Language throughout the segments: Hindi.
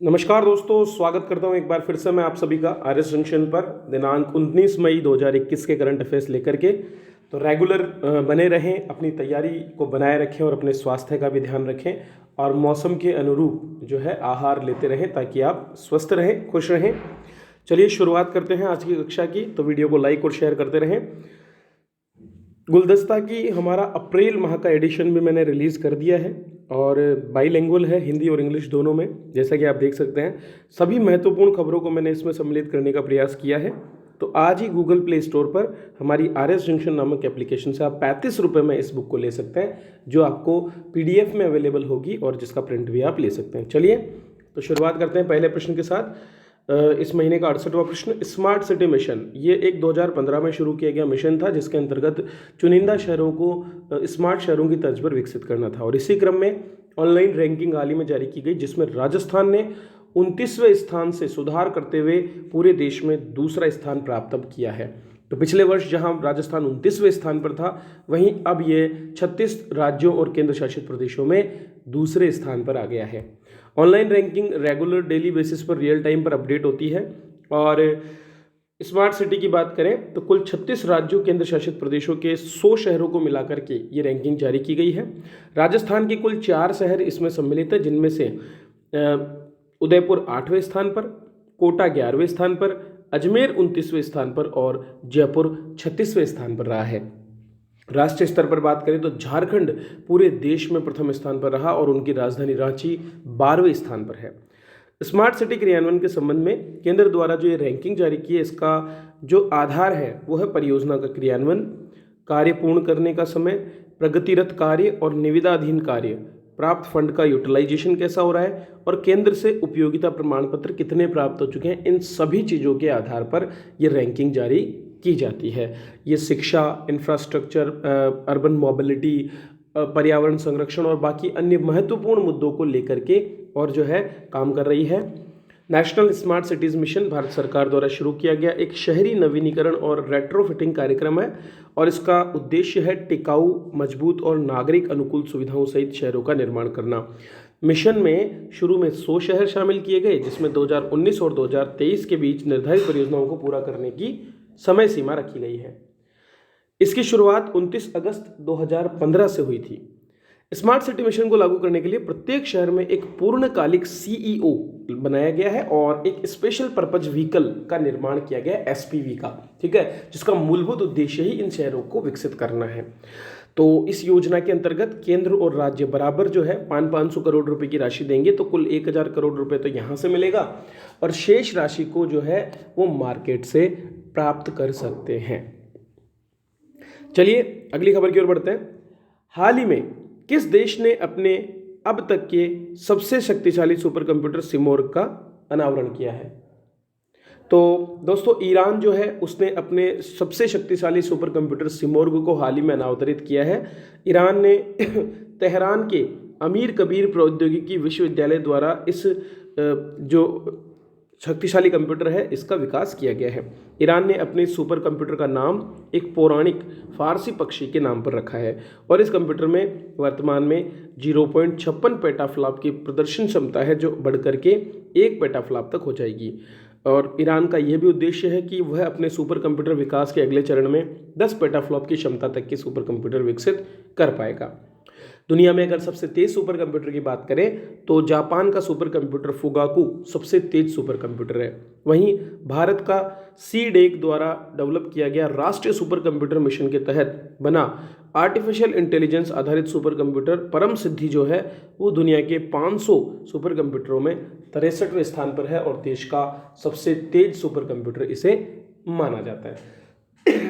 नमस्कार दोस्तों, स्वागत करता हूं एक बार फिर से मैं आप सभी का आरएस जंक्शन पर दिनांक 19 मई 2021 के करंट अफेयर्स लेकर के। तो रेगुलर बने रहें, अपनी तैयारी को बनाए रखें और अपने स्वास्थ्य का भी ध्यान रखें और मौसम के अनुरूप जो है आहार लेते रहें ताकि आप स्वस्थ रहें, खुश रहें। चलिए शुरुआत करते हैं आज की कक्षा की। तो वीडियो को लाइक और शेयर करते रहें। गुलदस्ता की हमारा अप्रैल माह का एडिशन भी मैंने रिलीज़ कर दिया है और बाईलिंगुअल है, हिंदी और इंग्लिश दोनों में। जैसा कि आप देख सकते हैं, सभी महत्वपूर्ण खबरों को मैंने इसमें सम्मिलित करने का प्रयास किया है। तो आज ही गूगल प्ले स्टोर पर हमारी आरएस जंक्शन नामक एप्लीकेशन से आप 35 रुपये में इस बुक को ले सकते हैं, जो आपको पीडीएफ में अवेलेबल होगी और जिसका प्रिंट भी आप ले सकते हैं। चलिए तो शुरुआत करते हैं पहले प्रश्न के साथ। इस महीने का 68वां प्रश्न, स्मार्ट सिटी मिशन। ये एक 2015 में शुरू किया गया मिशन था जिसके अंतर्गत चुनिंदा शहरों को स्मार्ट शहरों की तर्ज पर विकसित करना था। और इसी क्रम में ऑनलाइन रैंकिंग हाल ही में जारी की गई, जिसमें राजस्थान ने 29वें स्थान से सुधार करते हुए पूरे देश में दूसरा स्थान प्राप्त अब किया है। तो पिछले वर्ष जहां राजस्थान 29वें स्थान पर था, वहीं अब ये 36 राज्यों और केंद्र शासित प्रदेशों में दूसरे स्थान पर आ गया है। Online ranking regular daily basis पर रियल टाइम पर अपडेट होती है। और स्मार्ट सिटी की बात करें तो कुल 36 राज्यों केंद्र शासित प्रदेशों के 100 शहरों को मिलाकर के ये रैंकिंग जारी की गई है। राजस्थान के कुल 4 शहर इसमें सम्मिलित है, जिनमें से उदयपुर 8वें स्थान पर, कोटा 11वें स्थान पर, अजमेर 29वें स्थान पर और जयपुर 36वें स्थान पर रहा है। राष्ट्रीय स्तर पर बात करें तो झारखंड पूरे देश में प्रथम स्थान पर रहा और उनकी राजधानी रांची 12वें स्थान पर है। स्मार्ट सिटी क्रियान्वयन के संबंध में केंद्र द्वारा जो ये रैंकिंग जारी की है, इसका जो आधार है वो है परियोजना का क्रियान्वयन, कार्य पूर्ण करने का समय, प्रगतिरत कार्य और निविदाधीन कार्य, प्राप्त फंड का यूटिलाइजेशन कैसा हो रहा है और केंद्र से उपयोगिता प्रमाण पत्र कितने प्राप्त हो चुके हैं। इन सभी चीज़ों के आधार पर ये रैंकिंग जारी की जाती है। ये शिक्षा, इंफ्रास्ट्रक्चर, अर्बन मोबिलिटी, पर्यावरण संरक्षण और बाकी अन्य महत्वपूर्ण मुद्दों को लेकर के और जो है काम कर रही है। National smart cities mission Bharat सरकार द्वारा शुरू किया गया एक शहरी नवीनीकरण और रेट्रोफिटिंग कार्यक्रम है और इसका उद्देश्य है टिकाऊ, मजबूत और नागरिक अनुकूल सुविधाओं सहित शहरों का निर्माण करना। मिशन में शुरू में 100 शहर शामिल किए गए, जिसमें 2019 और 2023 के बीच निर्धारित परियोजनाओं को पूरा करने की समय सीमा रखी गई है। इसकी शुरुआत 29 अगस्त 2015 से हुई थी। स्मार्ट सिटी मिशन को लागू करने के लिए प्रत्येक शहर में एक पूर्णकालिक सीईओ बनाया गया है और एक स्पेशल पर्पज व्हीकल का निर्माण किया गया है, एसपीवी का, ठीक है, जिसका मूलभूत उद्देश्य ही इन शहरों को विकसित करना है। तो इस योजना के अंतर्गत केंद्र और राज्य बराबर जो है 500 करोड़ रुपए की राशि देंगे। तो कुल 1000 करोड़ रुपए तो यहाँ से मिलेगा और शेष राशि को जो है वो मार्केट से प्राप्त कर सकते हैं। चलिए अगली खबर की ओर बढ़ते हैं। हाल ही में किस देश ने अपने अब तक के सबसे शक्तिशाली सुपर कंप्यूटर सिमोर्ग का अनावरण किया है? तो दोस्तों, ईरान जो है उसने अपने सबसे शक्तिशाली सुपर कंप्यूटर सिमोर्ग को हाल ही में अनावतरित किया है। ईरान ने तेहरान के अमीर कबीर प्रौद्योगिकी विश्वविद्यालय द्वारा इस जो शक्तिशाली कंप्यूटर है इसका विकास किया गया है। ईरान ने अपने सुपर कंप्यूटर का नाम एक पौराणिक फारसी पक्षी के नाम पर रखा है और इस कंप्यूटर में वर्तमान में 0.56 पेटाफ्लॉप की प्रदर्शन क्षमता है, जो बढ़कर के 1 पेटाफ्लॉप तक हो जाएगी। और ईरान का यह भी उद्देश्य है कि वह अपने सुपर कंप्यूटर विकास के अगले चरण में 10 पेटाफ्लॉप की क्षमता तक के सुपर कंप्यूटर विकसित कर पाएगा। दुनिया में अगर सबसे तेज सुपर कंप्यूटर की बात करें तो जापान का सुपर कंप्यूटर फुगाकू सबसे तेज सुपर कंप्यूटर है। वहीं भारत का सीडेक द्वारा डेवलप किया गया राष्ट्रीय सुपर कंप्यूटर मिशन के तहत बना आर्टिफिशियल इंटेलिजेंस आधारित सुपर कंप्यूटर परम सिद्धि जो है वो दुनिया के 500 सुपर कंप्यूटरों में 63वें स्थान पर है और देश का सबसे तेज सुपर कंप्यूटर इसे माना जाता है।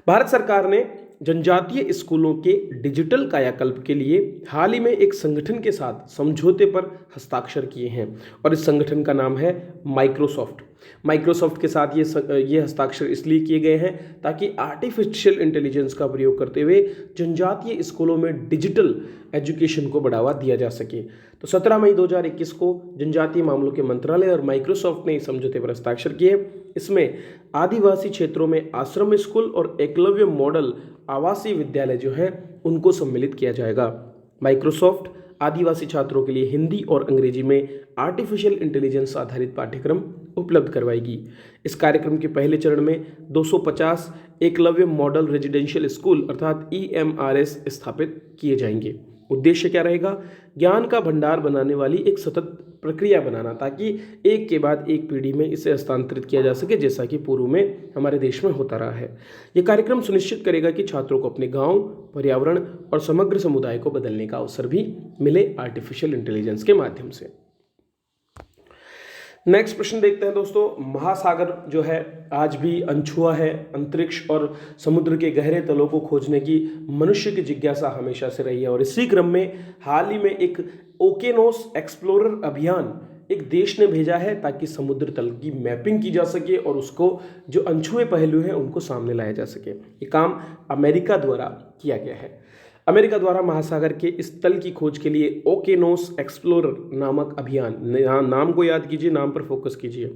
भारत सरकार ने जनजातीय स्कूलों के डिजिटल कायाकल्प के लिए हाल ही में एक संगठन के साथ समझौते पर हस्ताक्षर किए हैं और इस संगठन का नाम है माइक्रोसॉफ्ट। माइक्रोसॉफ्ट के साथ ये हस्ताक्षर इसलिए किए गए हैं ताकि आर्टिफिशियल इंटेलिजेंस का प्रयोग करते हुए जनजातीय स्कूलों में डिजिटल एजुकेशन को बढ़ावा दिया जा सके। तो 17 मई 2021 को जनजातीय मामलों के मंत्रालय और माइक्रोसॉफ्ट ने इस समझौते पर हस्ताक्षर किए। इसमें आदिवासी क्षेत्रों में आश्रम स्कूल और एकलव्य मॉडल आवासीय विद्यालय जो है उनको सम्मिलित किया जाएगा। माइक्रोसॉफ्ट आदिवासी छात्रों के लिए हिंदी और अंग्रेजी में आर्टिफिशियल इंटेलिजेंस आधारित पाठ्यक्रम उपलब्ध करवाएगी। इस कार्यक्रम के पहले चरण में 250 एकलव्य मॉडल रेजिडेंशियल स्कूल अर्थात EMRS स्थापित किए जाएंगे। उद्देश्य क्या रहेगा? ज्ञान का भंडार बनाने वाली एक सतत प्रक्रिया बनाना, ताकि एक के बाद एक पीढ़ी में इसे हस्तांतरित किया जा सके, जैसा कि पूर्व में हमारे देश में होता रहा है। यह कार्यक्रम सुनिश्चित करेगा कि छात्रों को अपने गांव, पर्यावरण और समग्र समुदाय को बदलने का अवसर भी मिले आर्टिफिशियल इंटेलिजेंस के माध्यम से। नेक्स्ट प्रश्न देखते हैं दोस्तों। महासागर जो है आज भी अनछुआ है। अंतरिक्ष और समुद्र के गहरे तलों को खोजने की मनुष्य की जिज्ञासा हमेशा से रही है, और इसी क्रम में हाल ही में एक ओकेनोस एक्सप्लोरर अभियान एक देश ने भेजा है, ताकि समुद्र तल की मैपिंग की जा सके और उसको जो अनछुए पहलू हैं उनको सामने लाया जा सके। ये काम अमेरिका द्वारा किया गया है। अमेरिका द्वारा महासागर के इस तल की खोज के लिए ओकेनोस एक्सप्लोरर नामक अभियान, नाम को याद कीजिए, नाम पर फोकस कीजिए।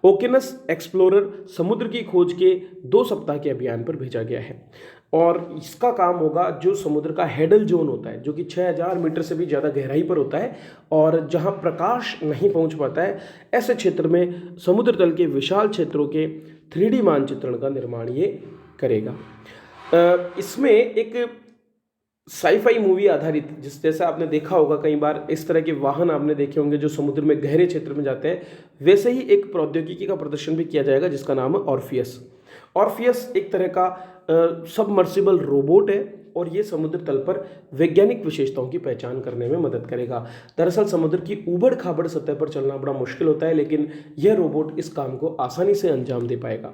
ओकेनस एक्सप्लोरर समुद्र की खोज के 2 सप्ताह के अभियान पर भेजा गया है, और इसका काम होगा जो समुद्र का हेडल जोन होता है, जो कि 6000 मीटर से भी ज़्यादा गहराई पर होता है और जहां प्रकाश नहीं पहुंच पाता है, ऐसे क्षेत्र में समुद्र तल के विशाल क्षेत्रों के 3D मानचित्रण का निर्माण ये करेगा। इसमें एक साईफाई मूवी आधारित, जैसा आपने देखा होगा कई बार इस तरह के वाहन आपने देखे होंगे जो समुद्र में गहरे क्षेत्र में जाते हैं, वैसे ही एक प्रौद्योगिकी का प्रदर्शन भी किया जाएगा जिसका नाम है ऑर्फियस। ऑर्फियस एक तरह का सबमर्सिबल रोबोट है, और ये समुद्र तल पर वैज्ञानिक विशेषताओं की पहचान करने में मदद करेगा। दरअसल समुद्र की ऊबड़ खाबड़ सतह पर चलना बड़ा मुश्किल होता है, लेकिन यह रोबोट इस काम को आसानी से अंजाम दे पाएगा।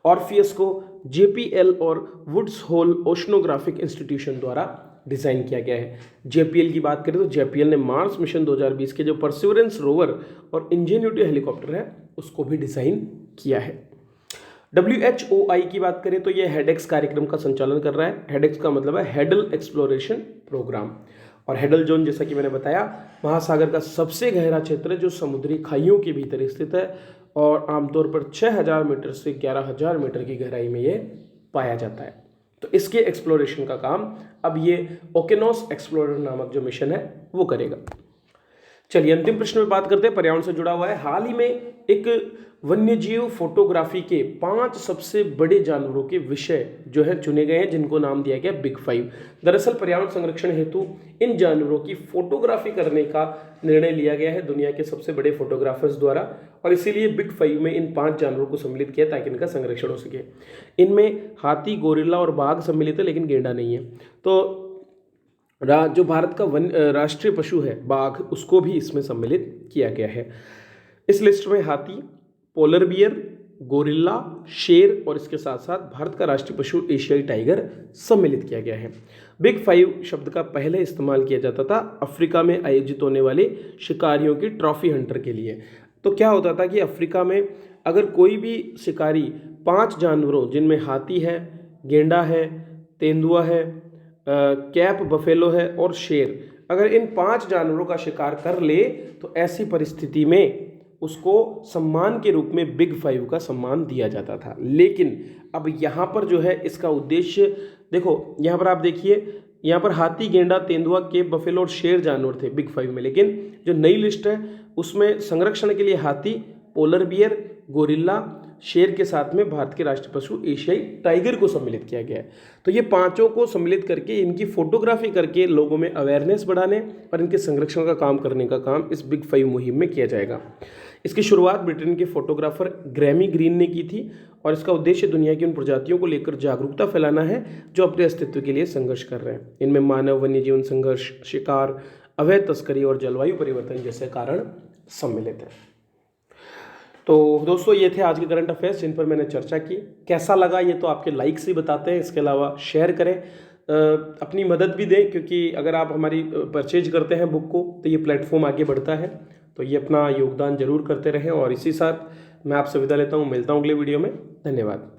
ऑर्फियस को JPL और वुड्स होल ओशनोग्राफिक इंस्टीट्यूशन द्वारा डिज़ाइन किया गया है। JPL की बात करें तो JPL ने मार्स मिशन 2020 के जो परसिवरेंस रोवर और इंजेन्यूटी हेलीकॉप्टर है उसको भी डिज़ाइन किया है। WHOI की बात करें तो ये हेडेक्स कार्यक्रम का संचालन कर रहा है। हेडेक्स का मतलब है हेडल एक्सप्लोरेशन प्रोग्राम, और हेडल जोन जैसा कि मैंने बताया महासागर का सबसे गहरा क्षेत्र है जो समुद्री खाइयों के भीतर स्थित है, और आमतौर पर 6000 मीटर से 11000 मीटर की गहराई में ये पाया जाता है। तो इसके एक्सप्लोरेशन का काम अब ये ओकेनोस एक्सप्लोरर नामक जो मिशन है वो करेगा। चलिए अंतिम प्रश्न में बात करते हैं, पर्यावरण से जुड़ा हुआ है। हाल ही में एक वन्यजीव फोटोग्राफी के 5 सबसे बड़े जानवरों के विषय जो है चुने गए हैं, जिनको नाम दिया गया बिग 5। दरअसल पर्यावरण संरक्षण हेतु इन जानवरों की फोटोग्राफी करने का निर्णय लिया गया है दुनिया के सबसे बड़े फोटोग्राफर्स द्वारा, और इसीलिए बिग 5 में इन 5 जानवरों को सम्मिलित किया ताकि इनका संरक्षण हो सके। इनमें हाथी, गोरिल्ला और बाघ सम्मिलित है, लेकिन गेंडा नहीं है। तो जो भारत का राष्ट्रीय पशु है बाघ, उसको भी इसमें सम्मिलित किया गया है। इस लिस्ट में हाथी, पोलर बियर, गोरिल्ला, शेर और इसके साथ साथ भारत का राष्ट्रीय पशु एशियाई टाइगर सम्मिलित किया गया है। बिग 5 शब्द का पहले इस्तेमाल किया जाता था अफ्रीका में आयोजित होने वाले शिकारियों की ट्रॉफी हंटर के लिए। तो क्या होता था कि अफ्रीका में अगर कोई भी शिकारी 5 जानवरों, जिनमें हाथी है, गेंडा है, तेंदुआ है, कैप बफेलो है और शेर, अगर इन 5 जानवरों का शिकार कर ले तो ऐसी परिस्थिति में उसको सम्मान के रूप में बिग 5 का सम्मान दिया जाता था। लेकिन अब यहाँ पर जो है इसका उद्देश्य देखो, यहाँ पर आप देखिए, यहाँ पर हाथी, गेंडा, तेंदुआ, केप बफेलो और शेर जानवर थे बिग 5 में, लेकिन जो नई लिस्ट है उसमें संरक्षण के लिए हाथी, पोलर बियर, गोरिल्ला, शेर के साथ में भारत के राष्ट्रीय पशु एशियाई टाइगर को सम्मिलित किया गया है। तो ये 5 को सम्मिलित करके इनकी फोटोग्राफी करके लोगों में अवेयरनेस बढ़ाने और इनके संरक्षण का काम करने का काम इस बिग 5 मुहिम में किया जाएगा। इसकी शुरुआत ब्रिटेन के फोटोग्राफर ग्रैमी ग्रीन ने की थी, और इसका उद्देश्य दुनिया की उन प्रजातियों को लेकर जागरूकता फैलाना है जो अपने अस्तित्व के लिए संघर्ष कर रहे हैं। इनमें मानव वन्य जीवन संघर्ष, शिकार, अवैध तस्करी और जलवायु परिवर्तन जैसे कारण सम्मिलित हैं। तो दोस्तों ये थे आज के करंट अफेयर्स जिन पर मैंने चर्चा की। कैसा लगा ये तो आपके लाइक से ही बताते हैं। इसके अलावा शेयर करें, अपनी मदद भी दें, क्योंकि अगर आप हमारी परचेज करते हैं बुक को तो ये प्लेटफॉर्म आगे बढ़ता है। तो ये अपना योगदान जरूर करते रहें, और इसी साथ मैं आपसे विदा लेता हूँ। मिलता हूँ अगले वीडियो में। धन्यवाद।